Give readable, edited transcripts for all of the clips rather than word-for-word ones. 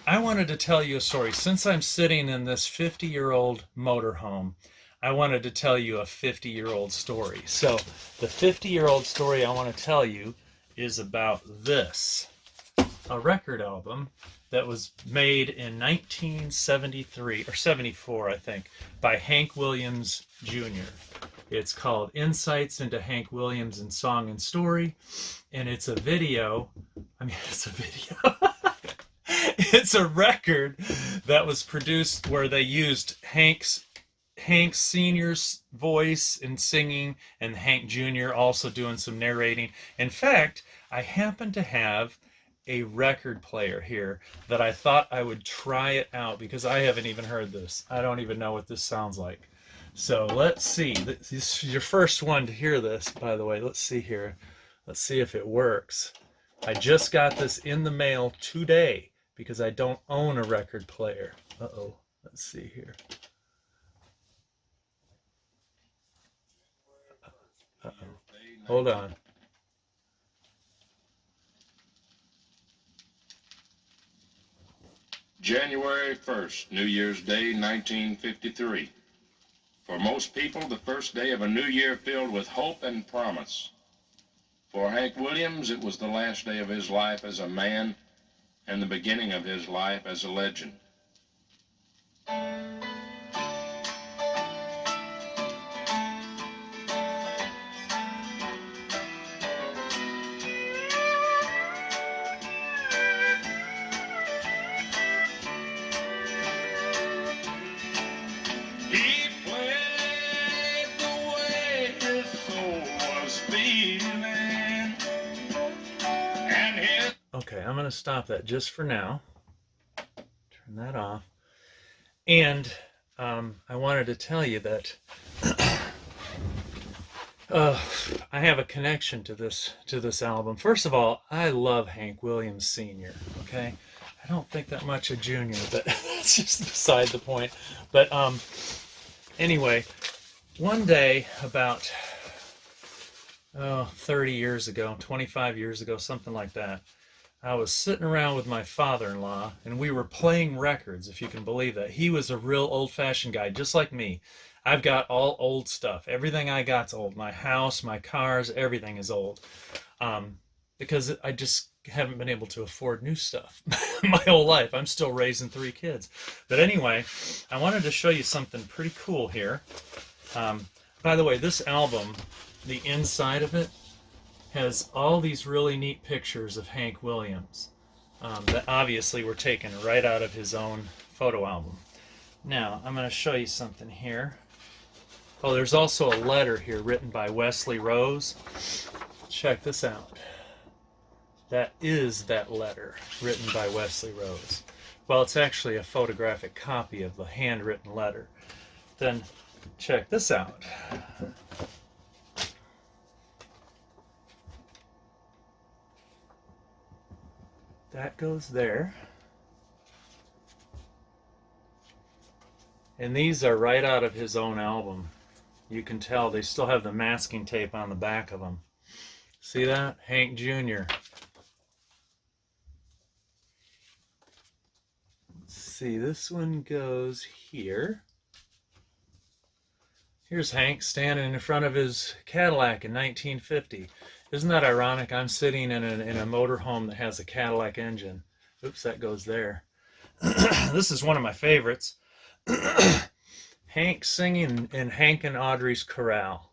I wanted to tell you a story. Since I'm sitting in this 50-year-old motorhome, I wanted to tell you a 50-year-old story. So, the 50-year-old story I want to tell you is about this, a record album that was made in 1973 or 74, I think, by Hank Williams Jr. It's called Insights into Hank Williams in Song and Story, and it's a video. I mean, it's a video. It's a record that was produced where they used Hank Sr.'s voice in singing and Hank Jr. also doing some narrating. In fact, I happen to have a record player here that I thought I would try it out because I haven't even heard this. I don't even know what this sounds like. So let's see. This is your first one to hear this, by the way. Let's see here. Let's see if it works. I just got this in the mail today because I don't own a record player. Uh-oh. Let's see here. Uh-oh. Hold on. January 1st, New Year's Day, 1953. For most people, the first day of a new year filled with hope and promise. For Hank Williams, it was the last day of his life as a man and the beginning of his life as a legend. He played the way his soul was feeling, and his... Okay, I'm going to stop that just for now. Turn that off. And I wanted to tell you that I have a connection to this album. First of all, I love Hank Williams Sr., okay? I don't think that much of Jr., but that's just beside the point. But anyway, one day about 30 years ago, 25 years ago, something like that, I was sitting around with my father-in-law, and we were playing records, if you can believe that. He was a real old-fashioned guy, just like me. I've got all old stuff. Everything I got's old. My house, my cars, everything is old. Because I just haven't been able to afford new stuff my whole life. I'm still raising 3 kids. But anyway, I wanted to show you something pretty cool here. By the way, this album, the inside of it, has all these really neat pictures of Hank Williams that obviously were taken right out of his own photo album. Now, I'm going to show you something here. Oh, there's also a letter here written by Wesley Rose. Check this out. That is that letter written by Wesley Rose. Well, it's actually a photographic copy of the handwritten letter. Then check this out. That goes there. And these are right out of his own album. You can tell they still have the masking tape on the back of them. See that? Hank Jr. Let's see, this one goes here. Here's Hank standing in front of his Cadillac in 1950. Isn't that ironic? I'm sitting in a motorhome that has a Cadillac engine. Oops, that goes there. This is one of my favorites. Hank singing in Hank and Audrey's Chorale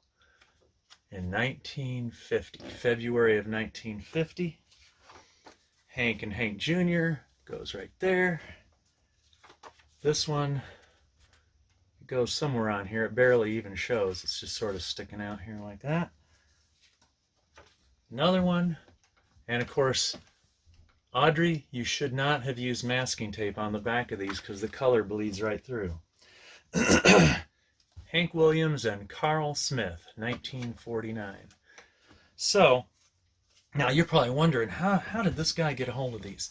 in 1950, February of 1950. Hank and Hank Jr. goes right there. This one goes somewhere on here. It barely even shows. It's just sort of sticking out here like that. Another one. And of course, Audrey, you should not have used masking tape on the back of these because the color bleeds right through. Hank Williams and Carl Smith, 1949. So, now you're probably wondering, how did this guy get a hold of these?